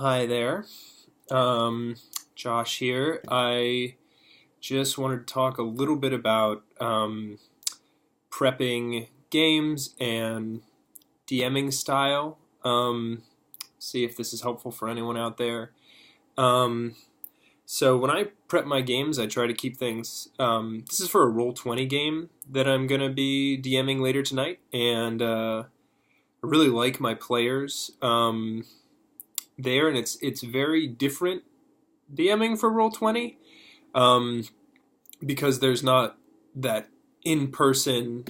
Hi there. Um, Josh here. I just wanted to talk a little bit about prepping games and DMing style. See if this is helpful for anyone out there. Um, so when I prep my games, I try to keep things. This is for a Roll20 game that I'm gonna be DMing later tonight, and I really like my players there, and it's very different DMing for Roll20, um, because there's not that in person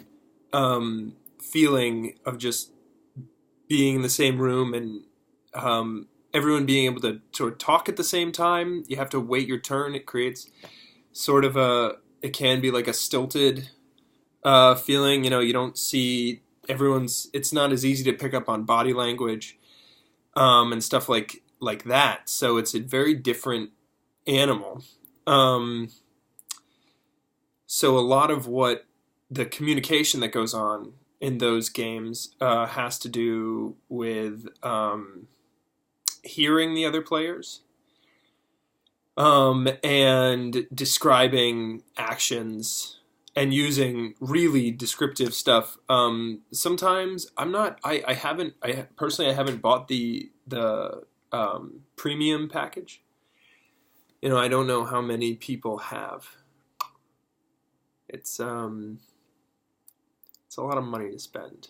feeling of just being in the same room and everyone being able to sort of talk at the same time. You have to wait your turn. It creates sort of it can be like a stilted feeling. You know, you don't see it's not as easy to pick up on body language and stuff like that. So it's a very different animal. Um, so a lot of what the communication that goes on in those games has to do with hearing the other players and describing actions and using really descriptive stuff. Sometimes I haven't. I personally I haven't bought the premium package. You know, I don't know how many people have. It's it's a lot of money to spend.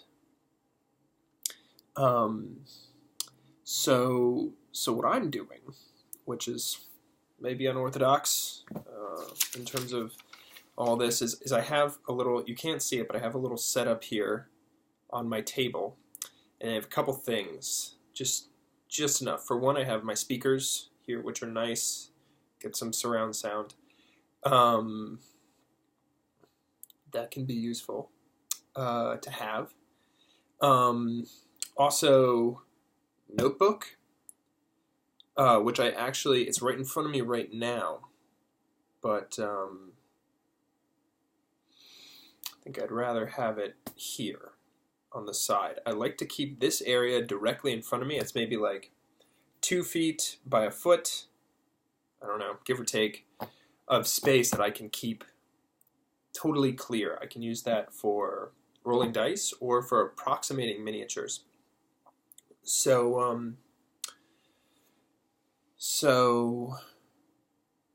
Um, so what I'm doing, which is maybe unorthodox in terms of all this, is I have a little. You can't see it, but I have a little setup here on my table, and I have a couple things, just enough. For one, I have my speakers here, which are nice. Get some surround sound. That can be useful to have. Also, notebook, which it's right in front of me right now, but I think I'd rather have it here on the side. I like to keep this area directly in front of me. It's maybe like 2 feet by a foot, I don't know, give or take, of space that I can keep totally clear. I can use that for rolling dice or for approximating miniatures. So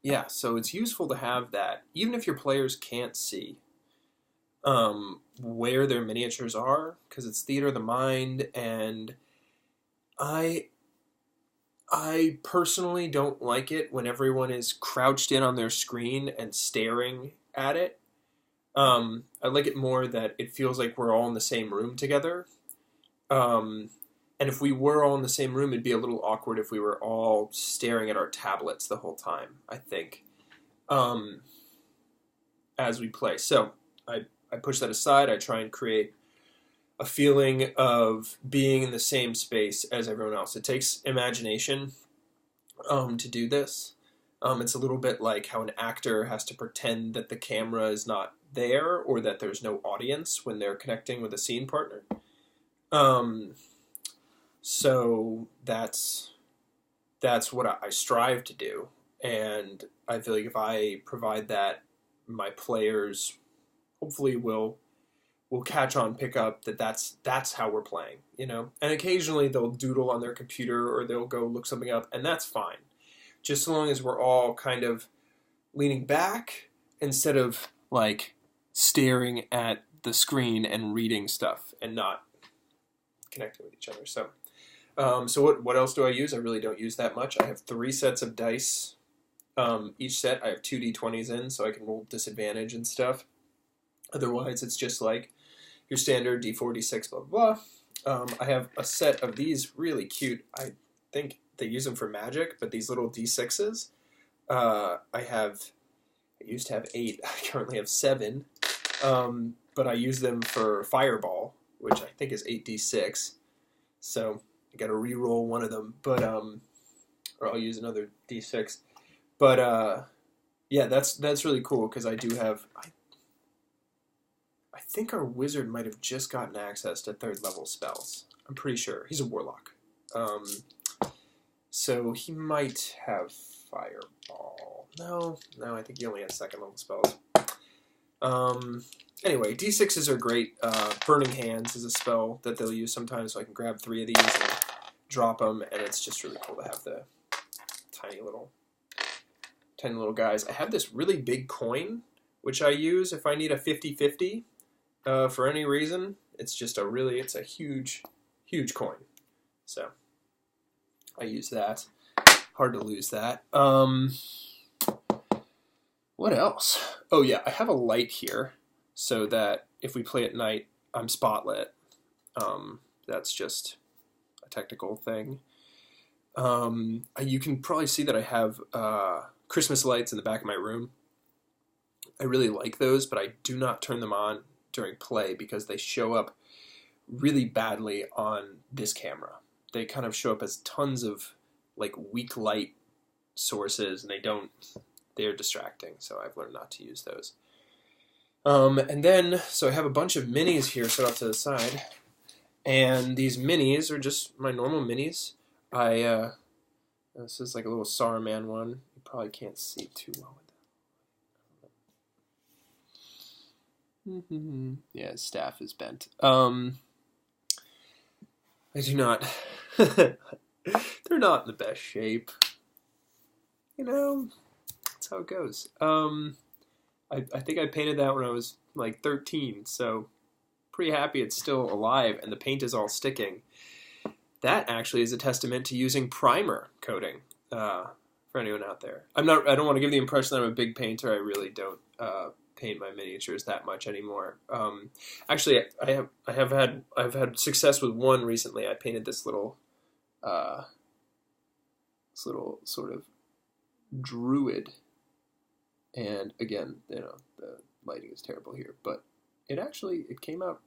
yeah, so it's useful to have that, even if your players can't see where their miniatures are, because it's theater of the mind, and I I personally don't like it when everyone is crouched in on their screen and staring at it. I like it more that it feels like we're all in the same room together. Um, and if we were all in the same room, it'd be a little awkward if we were all staring at our tablets the whole time, I think, um, as we play. So I push that aside. I try and create a feeling of being in the same space as everyone else. It takes imagination to do this. It's a little bit like how an actor has to pretend that the camera is not there or that there's no audience when they're connecting with a scene partner. Um, so that's what I strive to do, and I feel like if I provide that, my players hopefully will catch on, pick up that that's how we're playing, you know. And occasionally they'll doodle on their computer or they'll go look something up, and that's fine, just so long as we're all kind of leaning back instead of like staring at the screen and reading stuff and not connecting with each other. So what else do I use? I really don't use that much. I have 3 sets of dice. Each set I have 2d20s in, so I can roll disadvantage and stuff. Otherwise, it's just like your standard d4, d6, blah, blah, blah. I have a set of these really cute, I think they use them for magic, but these little d6s. I used to have 8, I currently have 7, but I use them for Fireball, which I think is 8d6, so I gotta re-roll one of them, but, or I'll use another d6, but, yeah, that's really cool, because I do have, I think our wizard might have just gotten access to 3rd level spells. I'm pretty sure. He's a warlock. So he might have Fireball. No, I think he only has second level spells. Anyway, D6s are great. Burning Hands is a spell that they'll use sometimes, so I can grab 3 of these and drop them, and it's just really cool to have the tiny little guys. I have this really big coin, which I use if I need a 50-50 for any reason. It's just it's a huge coin. So I use that. Hard to lose that. What else? Oh yeah, I have a light here so that if we play at night, I'm spotlit. That's just a technical thing. You can probably see that I have Christmas lights in the back of my room. I really like those, but I do not turn them on during play because they show up really badly on this camera. They kind of show up as tons of like weak light sources, and they're distracting, so I've learned not to use those. And then, so I have a bunch of minis here set off to the side, and these minis are just my normal minis. This is like a little Saruman one. You probably can't see too well with that. Yeah, his staff is bent. I do not. They're not in the best shape. You know, that's how it goes. I think I painted that when I was like 13, so pretty happy it's still alive and the paint is all sticking. That actually is a testament to using primer coating for anyone out there. I don't want to give the impression that I'm a big painter. I really don't paint my miniatures that much anymore. Actually, I've had success with one recently. I painted this little sort of druid, and again, you know, the lighting is terrible here, but it came out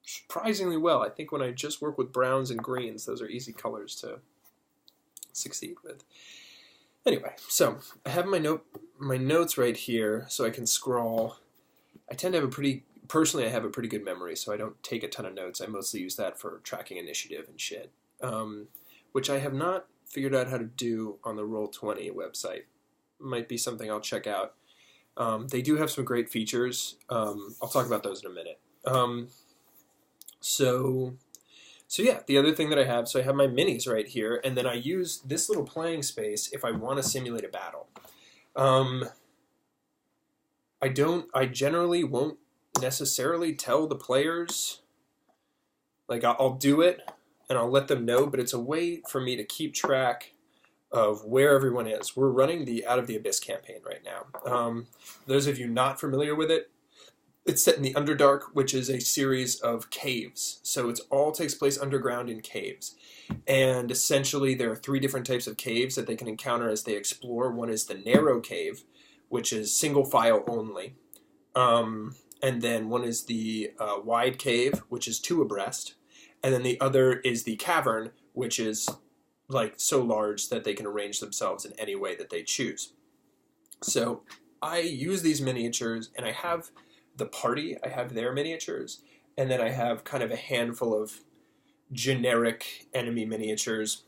surprisingly well. I think when I just work with browns and greens, those are easy colors to succeed with. Anyway, so I have my notes right here so I can scroll. I tend to have personally I have a pretty good memory, so I don't take a ton of notes. I mostly use that for tracking initiative and shit, which I have not figured out how to do on the Roll20 website. Might be something I'll check out. They do have some great features. I'll talk about those in a minute. So yeah, the other thing that I have my minis right here, and then I use this little playing space if I want to simulate a battle. I generally won't necessarily tell the players, like I'll do it and I'll let them know, but it's a way for me to keep track of where everyone is. We're running the Out of the Abyss campaign right now. Those of you not familiar with it, it's set in the Underdark, which is a series of caves. So it all takes place underground in caves. And essentially there are 3 different types of caves that they can encounter as they explore. One is the narrow cave, which is single file only. And then one is the wide cave, which is 2 abreast. And then the other is the cavern, which is like so large that they can arrange themselves in any way that they choose. So I use these miniatures, and I have the party, I have their miniatures, and then I have kind of a handful of generic enemy miniatures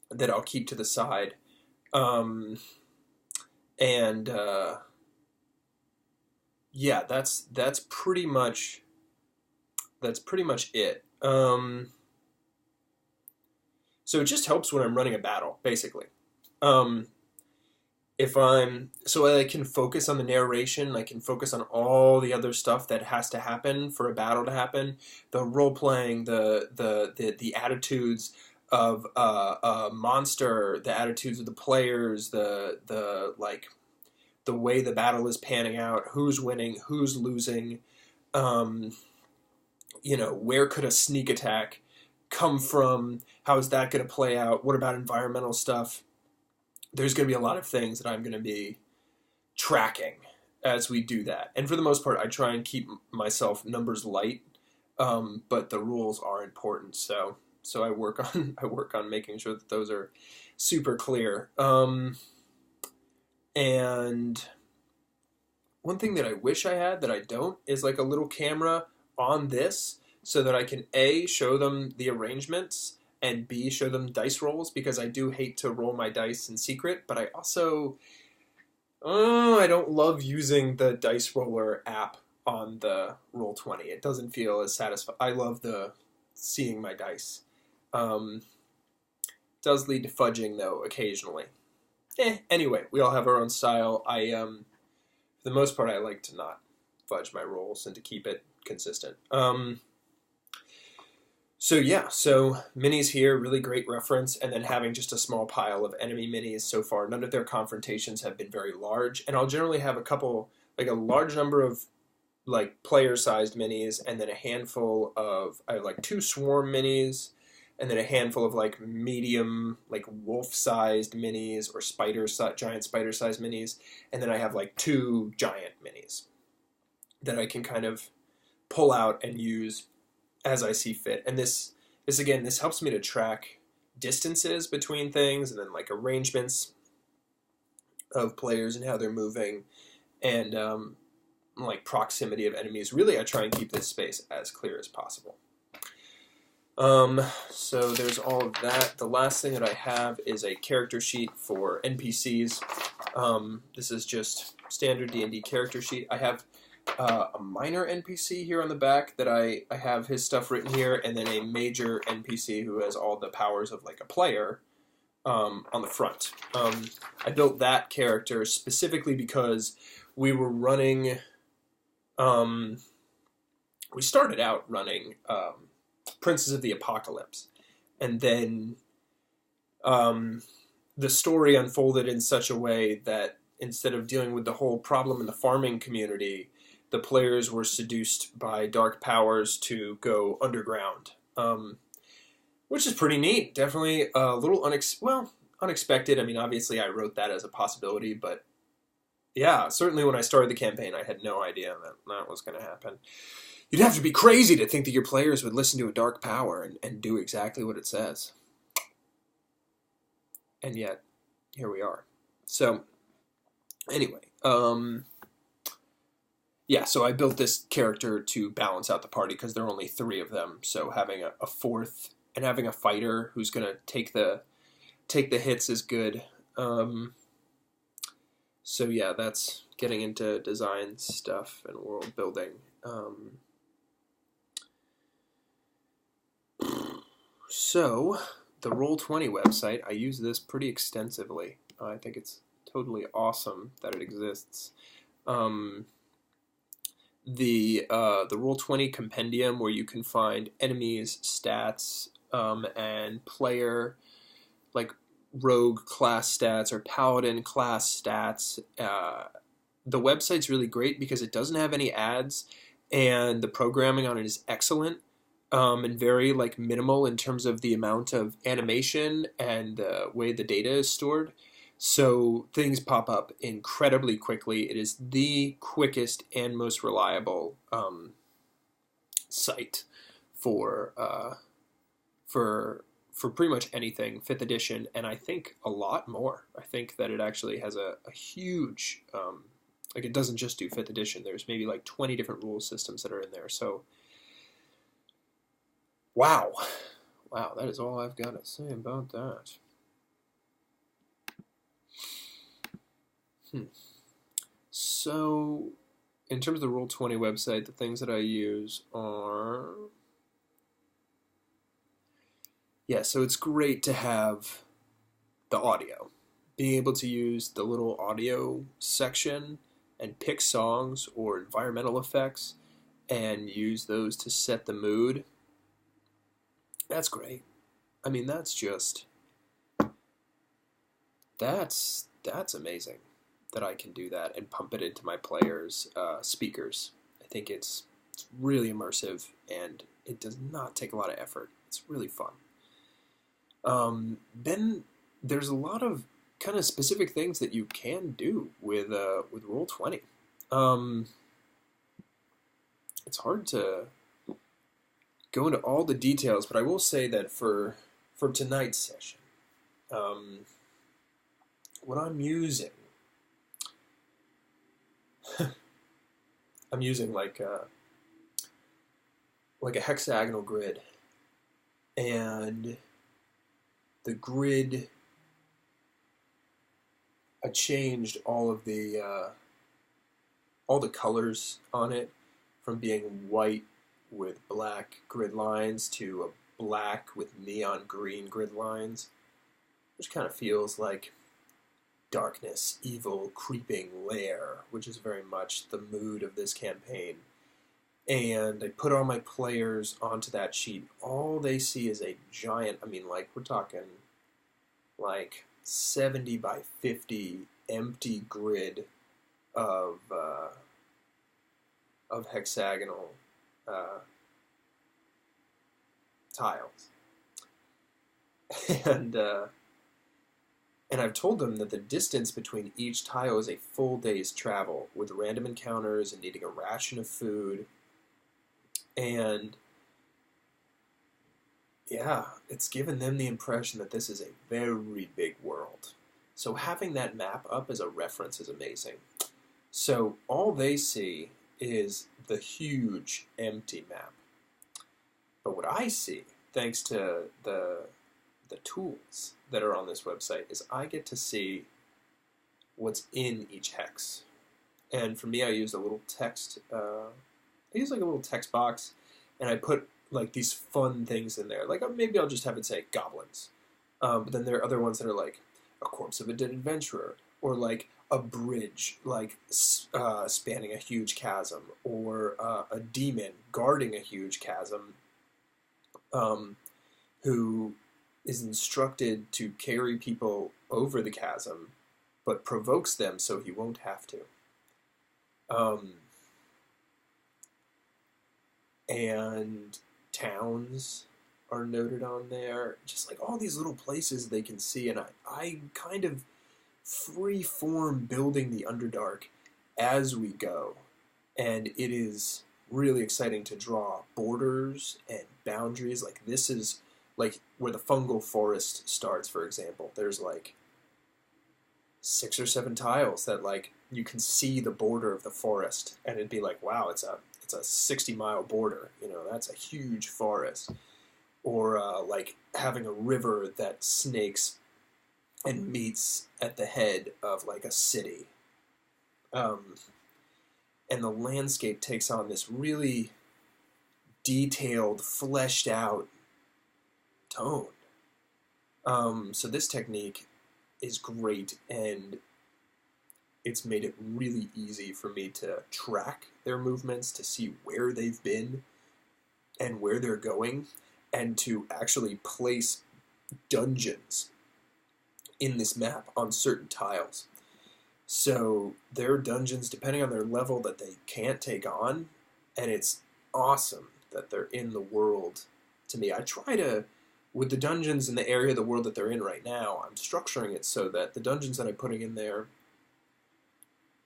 that I'll keep to the side. Yeah, that's pretty much it. So it just helps when I'm running a battle, basically. So I can focus on the narration, I can focus on all the other stuff that has to happen for a battle to happen, the role-playing, the attitudes of a monster, the attitudes of the players, the way the battle is panning out, who's winning, who's losing, where could a sneak attack come from, how is that going to play out, what about environmental stuff. There's going to be a lot of things that I'm going to be tracking as we do that. And for the most part, I try and keep myself numbers light, but the rules are important. So I work on making sure that those are super clear. And one thing that I wish I had that I don't is like a little camera on this so that I can show them the arrangements, and B, show them dice rolls, because I do hate to roll my dice in secret, but I also, I don't love using the dice roller app on the Roll20. It doesn't feel as satisfying. I love the seeing my dice. Does lead to fudging, though, occasionally. Anyway, we all have our own style. For the most part, I like to not fudge my rolls and to keep it consistent. So minis here, really great reference, and then having just a small pile of enemy minis so far. None of their confrontations have been very large, and I'll generally have a large number of player-sized minis, and then a handful of, I have 2 swarm minis, and then a handful of medium, wolf-sized minis or giant spider-sized minis, and then I have 2 giant minis that I can kind of pull out and use as I see fit. And this helps me to track distances between things, and then arrangements of players and how they're moving, and proximity of enemies. Really, I try and keep this space as clear as possible. So there's all of that. The last thing that I have is a character sheet for NPCs. This is just standard D&D character sheet. I have a minor NPC here on the back that I have his stuff written here, and then a major NPC who has all the powers of a player on the front. I built that character specifically because we were running... we started out running Princes of the Apocalypse, and then the story unfolded in such a way that instead of dealing with the whole problem in the farming community, the players were seduced by dark powers to go underground, which is pretty neat. Definitely a little unexpected. I mean, obviously I wrote that as a possibility, but yeah, certainly when I started the campaign, I had no idea that was going to happen. You'd have to be crazy to think that your players would listen to a dark power and do exactly what it says. And yet, here we are. So, anyway, so I built this character to balance out the party because there are only 3 of them. So having a fourth and having a fighter who's going to take the hits is good. So yeah, that's getting into design stuff and world building. So the Roll20 website, I use this pretty extensively. I think it's totally awesome that it exists. The Roll20 compendium, where you can find enemies, stats, and player, rogue class stats or paladin class stats. The website's really great because it doesn't have any ads, and the programming on it is excellent, and very minimal in terms of the amount of animation and the way the data is stored. So things pop up incredibly quickly. It is the quickest and most reliable site for pretty much anything 5th edition, and I think a lot more. I think that it actually has a huge, it doesn't just do 5th edition. There's maybe 20 different rule systems that are in there. So, wow, that is all I've got to say about that. So, in terms of the Roll20 website, the things that I use are... Yeah, so it's great to have the audio. Being able to use the little audio section and pick songs or environmental effects and use those to set the mood. That's great. I mean, that's amazing that I can do that and pump it into my players' speakers. I think it's really immersive, and it does not take a lot of effort. It's really fun. Then there's a lot of kind of specific things that you can do with Roll20. It's hard to go into all the details, but I will say that for tonight's session, what I'm using, I'm using like a hexagonal grid, and the grid, I changed all the colors on it from being white with black grid lines to a black with neon green grid lines, which kind of feels like darkness, evil, creeping lair, which is very much the mood of this campaign. And I put all my players onto that sheet. All they see is a giant, I mean, like, we're talking like 70 by 50 empty grid of hexagonal tiles. And I've told them that the distance between each tile is a full day's travel, with random encounters and needing a ration of food. And yeah, it's given them the impression that this is a very big world. So having that map up as a reference is amazing. So all they see is the huge empty map. But what I see, thanks to the tools that are on this website, is I get to see what's in each hex. And for me, I use a little text. I use like a little text box, and I put like these fun things in there. Like maybe I'll just have it say goblins. But then there are other ones that are like a corpse of a dead adventurer, or like a bridge, like spanning a huge chasm, or a demon guarding a huge chasm, who is instructed to carry people over the chasm, but provokes them so he won't have to. And towns are noted on there, just like all these little places they can see, and I kind of free-form building the Underdark as we go, and it is really exciting to draw borders and boundaries. Like this is like where the fungal forest starts, for example. There's like 6 or 7 tiles that like you can see the border of the forest, and it'd be like, wow, it's a 60-mile border. You know, that's a huge forest. Or like having a river that snakes and meets at the head of like a city. And the landscape takes on this really detailed, fleshed out tone. So this technique is great, and it's made it really easy for me to track their movements, to see where they've been and where they're going, and to actually place dungeons in this map on certain tiles. So there are dungeons, depending on their level, that they can't take on, and it's awesome that they're in the world. To me, I try to, with the dungeons in the area of the world that they're in right now, I'm structuring it so that the dungeons that I'm putting in there,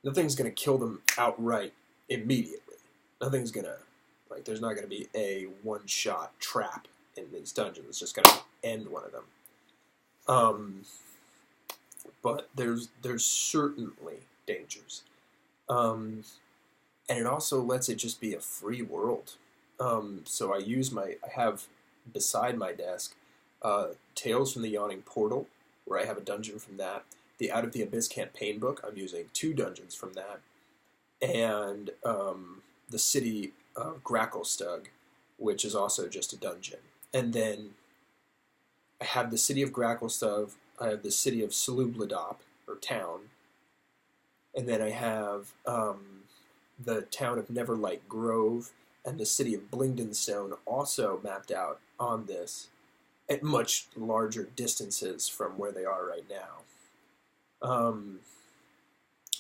nothing's going to kill them outright immediately. Nothing's going to, like, there's not going to be a one-shot trap in these dungeons. It's just going to end one of them. But there's certainly dangers. And it also lets it just be a free world. So I have beside my desk Tales from the Yawning Portal, where I have a dungeon from that. The Out of the Abyss campaign book, I'm using 2 dungeons from that. And the City of Gracklestug, which is also just a dungeon. And then I have the City of Gracklestug, I have the City of Slubladop, or town, and then I have the town of Neverlight Grove and the City of Blingdenstone also mapped out on this at much larger distances from where they are right now.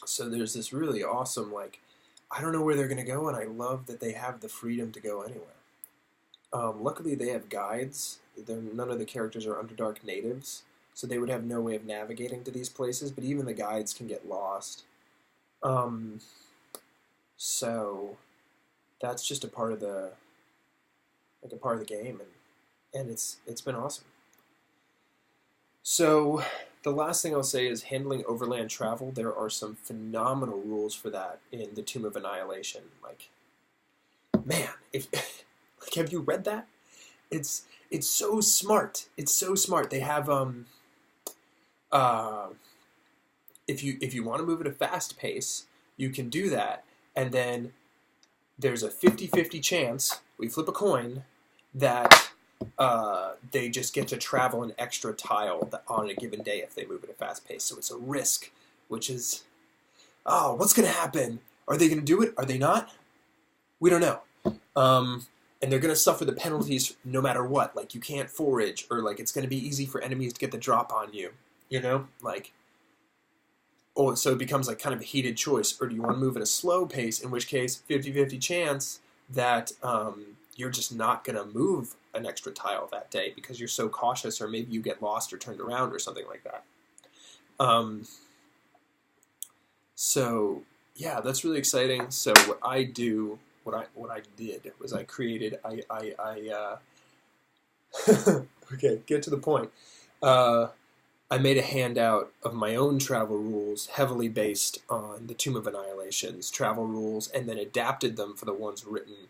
So there's this really awesome, like, I don't know where they're going to go, and I love that they have the freedom to go anywhere. Luckily, they have guides. None of the characters are Underdark natives, so they would have no way of navigating to these places, but even the guides can get lost. So that's just a part of the game, and it's been awesome. So the last thing I'll say is handling overland travel. There are some phenomenal rules for that in the Tomb of Annihilation. Like, man, if like, have you read that? It's It's so smart. It's so smart. They have uh, if you want to move at a fast pace, you can do that, and then there's a 50-50 chance, we flip a coin, that they just get to travel an extra tile on a given day if they move at a fast pace. So it's a risk, which is, oh, what's going to happen? Are they going to do it? Are they not? We don't know. And they're going to suffer the penalties no matter what. Like, you can't forage, or like it's going to be easy for enemies to get the drop on you. You know? Like, oh, so it becomes like kind of a heated choice. Or do you want to move at a slow pace, in which case 50-50 chance that you're just not going to move an extra tile that day because you're so cautious, or maybe you get lost or turned around or something like that. So yeah, that's really exciting. So what I did was I created okay, get to the point. I made a handout of my own travel rules, heavily based on the Tomb of Annihilation's travel rules, and then adapted them for the ones written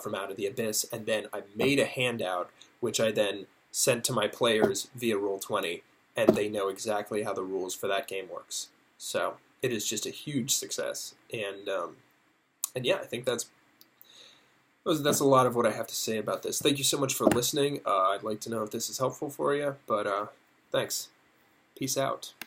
from Out of the Abyss. And then I made a handout, which I then sent to my players via Roll20, and they know exactly how the rules for that game works. So it is just a huge success, and yeah, I think that's a lot of what I have to say about this. Thank you so much for listening. I'd like to know if this is helpful for you, but thanks. Peace out.